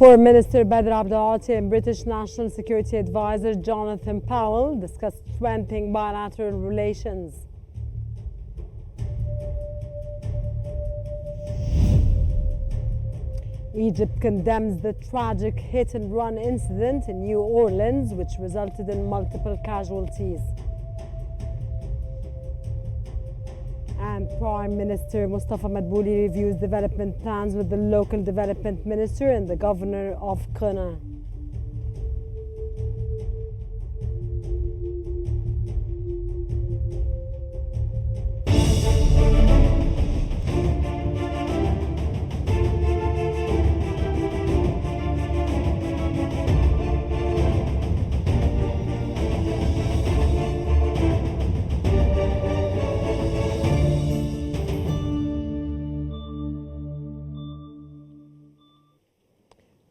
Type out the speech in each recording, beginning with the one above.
Foreign Minister Badr Abdulati and British National Security Advisor Jonathan Powell discussed strengthening bilateral relations. Egypt condemns the tragic hit-and-run incident in New Orleans, which resulted in multiple casualties. And Prime Minister Mustafa Madbouli reviews development plans with the local development minister and the governor of Qnews.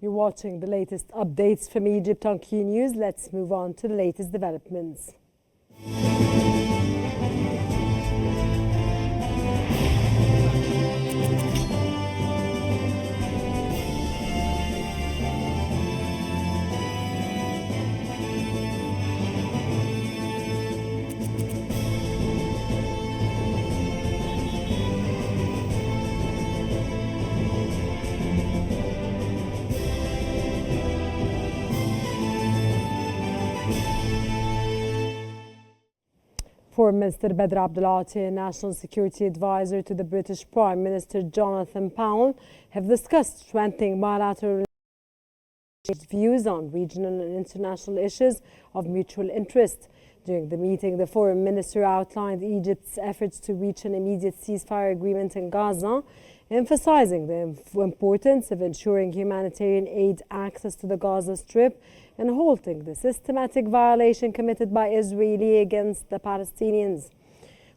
You're watching the latest updates from Egypt on Qnews. Let's move on to the latest developments. Foreign Minister Badr Abdulati and National Security Advisor to the British Prime Minister Jonathan Powell have discussed strengthening bilateral views on regional and international issues of mutual interest. During the meeting, the Foreign Minister outlined Egypt's efforts to reach an immediate ceasefire agreement in Gaza, emphasizing the importance of ensuring humanitarian aid access to the Gaza Strip and halting the systematic violation committed by Israel against the Palestinians,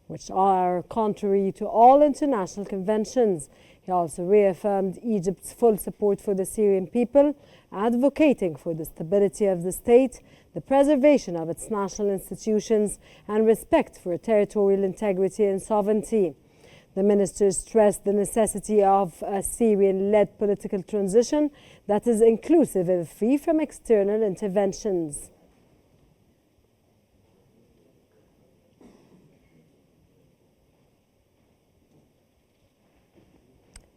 which are contrary to all international conventions. He also reaffirmed Egypt's full support for the Syrian people, advocating for the stability of the state, the preservation of its national institutions, and respect for territorial integrity and sovereignty. The minister stressed the necessity of a Syrian-led political transition that is inclusive and free from external interventions.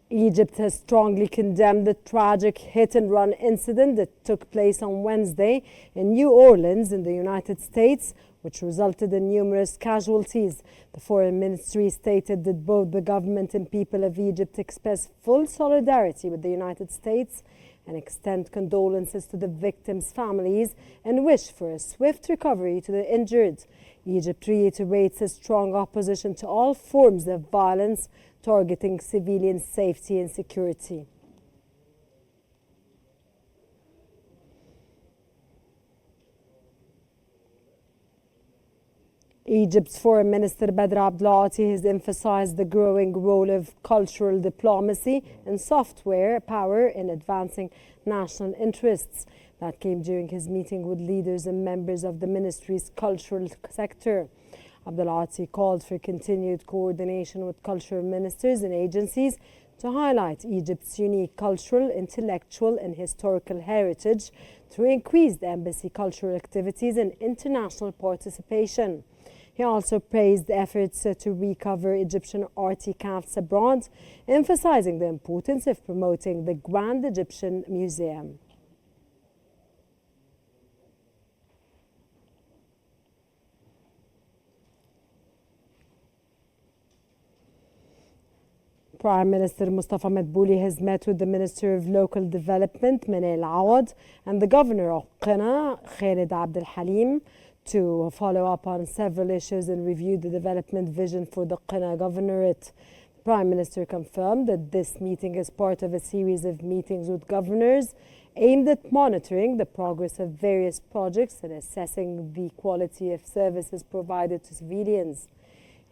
Egypt has strongly condemned the tragic hit-and-run incident that took place on Wednesday in New Orleans in the United States, which resulted in numerous casualties. The Foreign Ministry stated that both the government and people of Egypt express full solidarity with the United States and extend condolences to the victims' families and wish for a swift recovery to the injured. Egypt reiterates its strong opposition to all forms of violence targeting civilian safety and security. Egypt's Foreign Minister Badr Abdulati has emphasized the growing role of cultural diplomacy and software power in advancing national interests. That came during his meeting with leaders and members of the ministry's cultural sector. Abdulati called for continued coordination with cultural ministers and agencies to highlight Egypt's unique cultural, intellectual and historical heritage through increased embassy cultural activities and international participation. He also praised efforts to recover Egyptian artifacts abroad, emphasizing the importance of promoting the Grand Egyptian Museum. Prime Minister Mustafa Madbouli has met with the Minister of Local Development, Manal Awad, and the Governor of Qnews, Khalid Abdel Halim, to follow up on several issues and review the development vision for the Qnews Governorate. The Prime Minister confirmed that this meeting is part of a series of meetings with governors aimed at monitoring the progress of various projects and assessing the quality of services provided to civilians.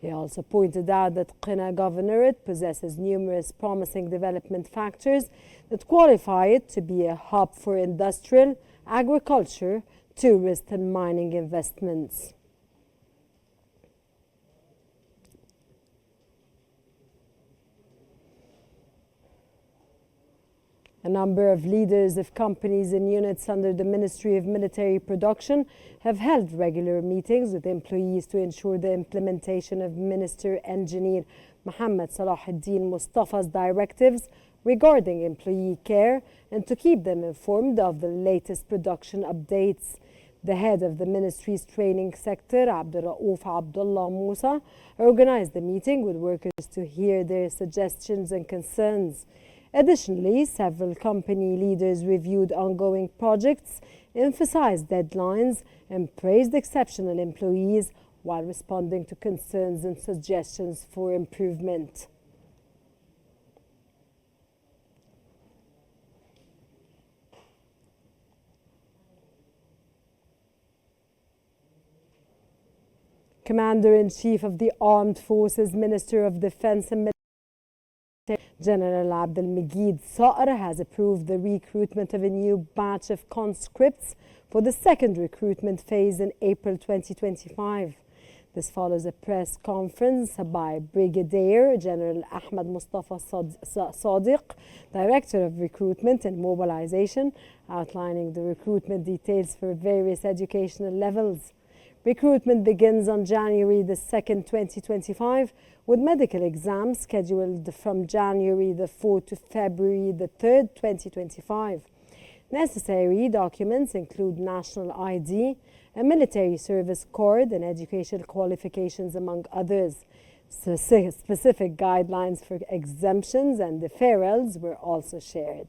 He also pointed out that Qnews Governorate possesses numerous promising development factors that qualify it to be a hub for industrial, agriculture, tourist and mining investments. A number of leaders of companies and units under the Ministry of Military Production have held regular meetings with employees to ensure the implementation of Minister Engineer Mohammed Salahuddin Mustafa's directives regarding employee care and to keep them informed of the latest production updates. The head of the ministry's training sector, Abdurraouf Abdullah Musa, organized the meeting with workers to hear their suggestions and concerns. Additionally, several company leaders reviewed ongoing projects, emphasized deadlines, and praised exceptional employees while responding to concerns and suggestions for improvement. Commander-in-Chief of the Armed Forces, Minister of Defense and Military, General Abdelmegid Saqr, has approved the recruitment of a new batch of conscripts for the second recruitment phase in April 2025. This follows a press conference by Brigadier General Ahmed Mustafa Sadiq, Director of Recruitment and Mobilization, outlining the recruitment details for various educational levels. Recruitment begins on January the 2nd, 2025, with medical exams scheduled from January the 4th to February the 3rd, 2025. Necessary documents include national ID, a military service card, and educational qualifications, among others. Specific guidelines for exemptions and deferrals were also shared.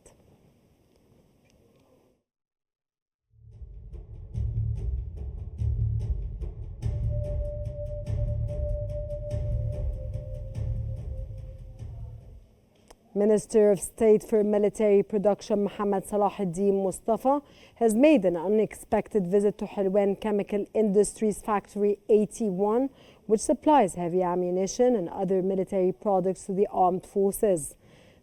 Minister of State for Military Production Mohammed Salahuddin Mustafa has made an unexpected visit to Hulwan Chemical Industries Factory 81, which supplies heavy ammunition and other military products to the armed forces.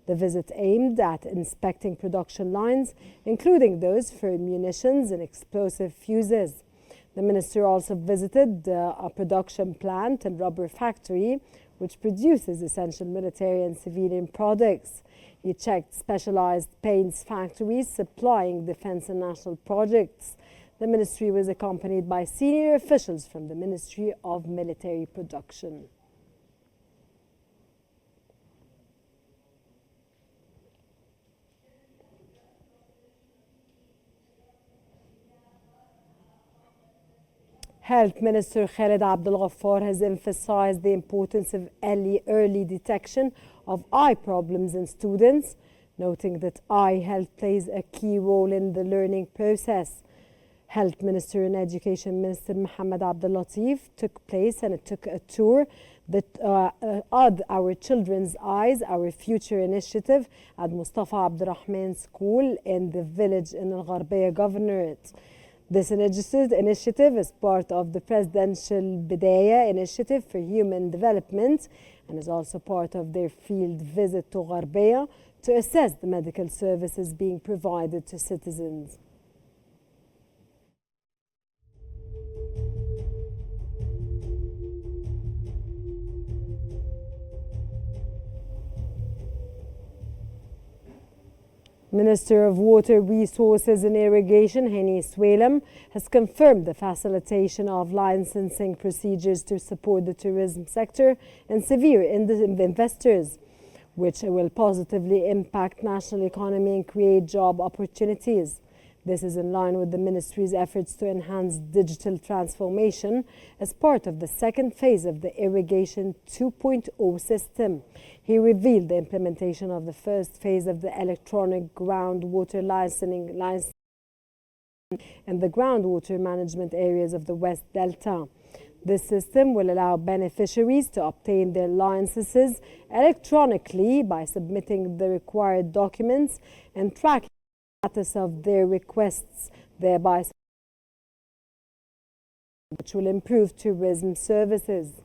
The visit aimed at inspecting production lines, including those for munitions and explosive fuses. The minister also visited a production plant and rubber factory, which produces essential military and civilian products. He checked specialized paints factories supplying defense and national projects. The ministry was accompanied by senior officials from the Ministry of Military Production. Health Minister Khaled Abdel Ghaffar has emphasized the importance of early detection of eye problems in students, noting that eye health plays a key role in the learning process. Health Minister and Education Minister Mohammed Abdel Latif took a tour that Our Children's Eyes, Our Future initiative at Mustafa Abdurrahman School in the village in Al Gharbiya Governorate. This initiative is part of the Presidential Bidaya Initiative for Human Development and is also part of their field visit to Gharbiya to assess the medical services being provided to citizens. Minister of Water Resources and Irrigation, Hani Swalam, has confirmed the facilitation of licensing procedures to support the tourism sector and severe investors, which will positively impact national economy and create job opportunities. This is in line with the ministry's efforts to enhance digital transformation as part of the second phase of the Irrigation 2.0 system. He revealed the implementation of the first phase of the electronic groundwater licensing in the groundwater management areas of the West Delta. This system will allow beneficiaries to obtain their licenses electronically by submitting the required documents and tracking the status of their requests, thereby which will improve tourism services.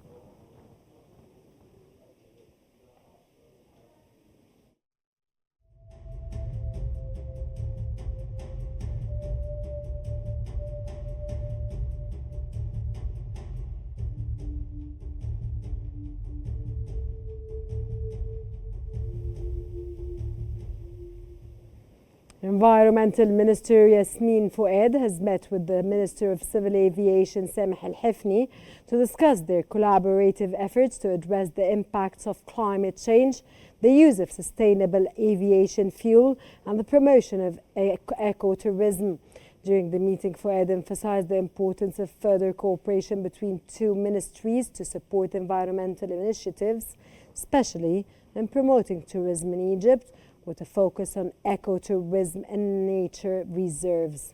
Environmental Minister Yasmin Fouad has met with the Minister of Civil Aviation Sameh Al-Hifni to discuss their collaborative efforts to address the impacts of climate change, the use of sustainable aviation fuel, and the promotion of ecotourism. During the meeting, Fouad emphasized the importance of further cooperation between two ministries to support environmental initiatives, especially in promoting tourism in Egypt, with a focus on ecotourism and nature reserves.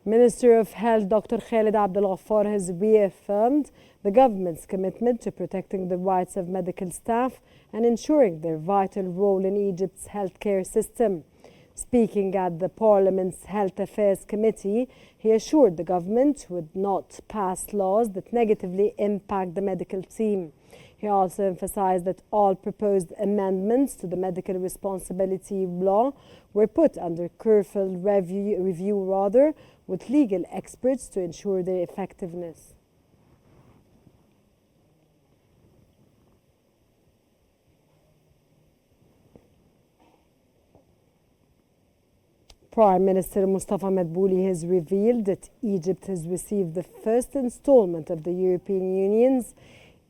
Minister of Health Dr. Khalid Abdel Ghaffar has reaffirmed the government's commitment to protecting the rights of medical staff and ensuring their vital role in Egypt's healthcare system. Speaking at the Parliament's Health Affairs Committee, he assured the government would not pass laws that negatively impact the medical team. He also emphasized that all proposed amendments to the medical responsibility law were put under careful review with legal experts to ensure their effectiveness. Prime Minister Mustafa Madbouli has revealed that Egypt has received the first installment of the European Union's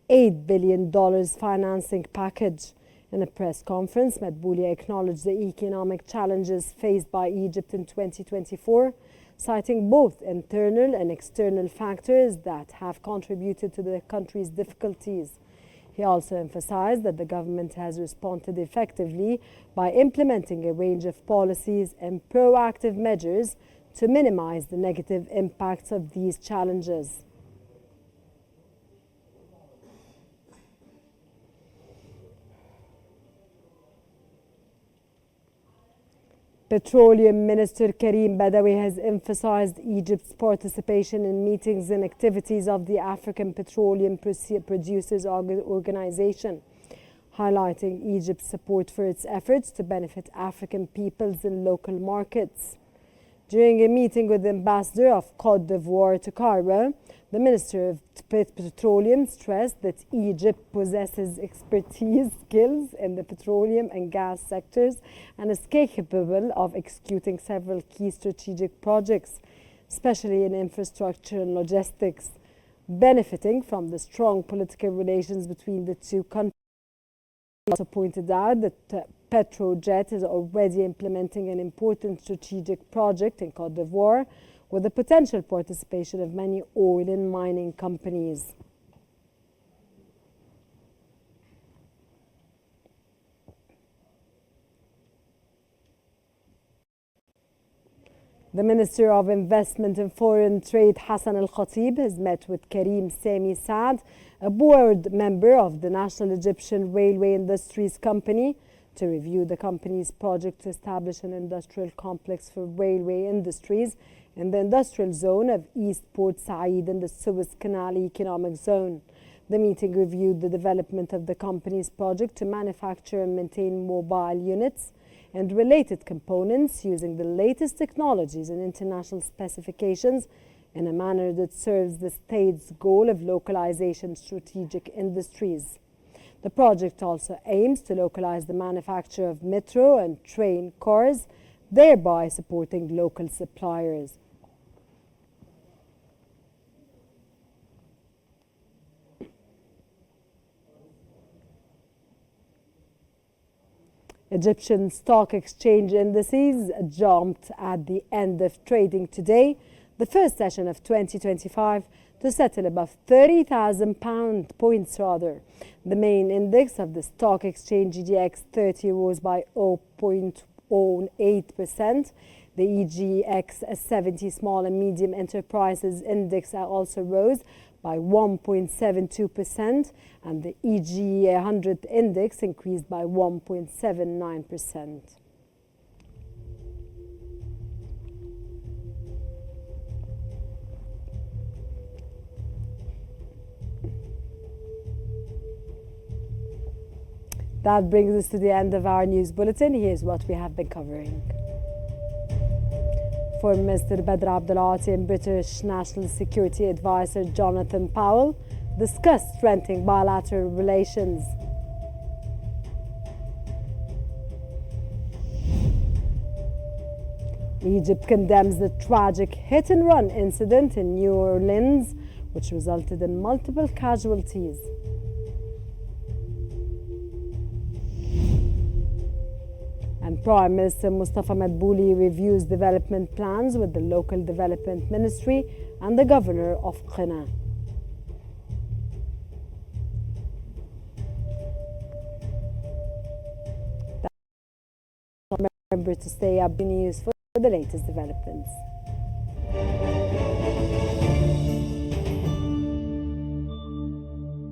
$8 billion financing package. In a press conference, Madbouli acknowledged the economic challenges faced by Egypt in 2024, citing both internal and external factors that have contributed to the country's difficulties. He also emphasized that the government has responded effectively by implementing a range of policies and proactive measures to minimize the negative impacts of these challenges. Petroleum Minister Karim Badawi has emphasized Egypt's participation in meetings and activities of the African Petroleum Producers Organization, highlighting Egypt's support for its efforts to benefit African peoples in local markets. During a meeting with the ambassador of Côte d'Ivoire to Cairo, the Minister of Petroleum stressed that Egypt possesses expertise, skills in the petroleum and gas sectors and is capable of executing several key strategic projects, especially in infrastructure and logistics. Benefiting from the strong political relations between the two countries, he also pointed out that Petrojet is already implementing an important strategic project in Côte d'Ivoire with the potential participation of many oil and mining companies. The Minister of Investment and Foreign Trade, Hassan Al-Khatib, has met with Karim Sami Saad, a board member of the National Egyptian Railway Industries Company, to review the company's project to establish an industrial complex for railway industries in the industrial zone of East Port Said in the Suez Canal Economic Zone. The meeting reviewed the development of the company's project to manufacture and maintain mobile units and related components using the latest technologies and international specifications in a manner that serves the state's goal of localization strategic industries. The project also aims to localize the manufacture of metro and train cars, thereby supporting local suppliers. Egyptian stock exchange indices jumped at the end of trading today, the first session of 2025, to settle above 30,000 points. The main index of the stock exchange GDX 30 rose by 0.08%. The EGX 70 small and medium enterprises index also rose by 1.72%, and the EG 100 index increased by 1.79%. That brings us to the end of our news bulletin. Here's what we have been covering. Former Minister Badr Abdulati and British National Security Advisor Jonathan Powell discussed strengthening bilateral relations. Egypt condemns the tragic hit-and-run incident in New Orleans, which resulted in multiple casualties. And Prime Minister Mustafa Madbouli reviews development plans with the local development ministry and the governor of Qnews. Remember to stay up to News for the latest developments.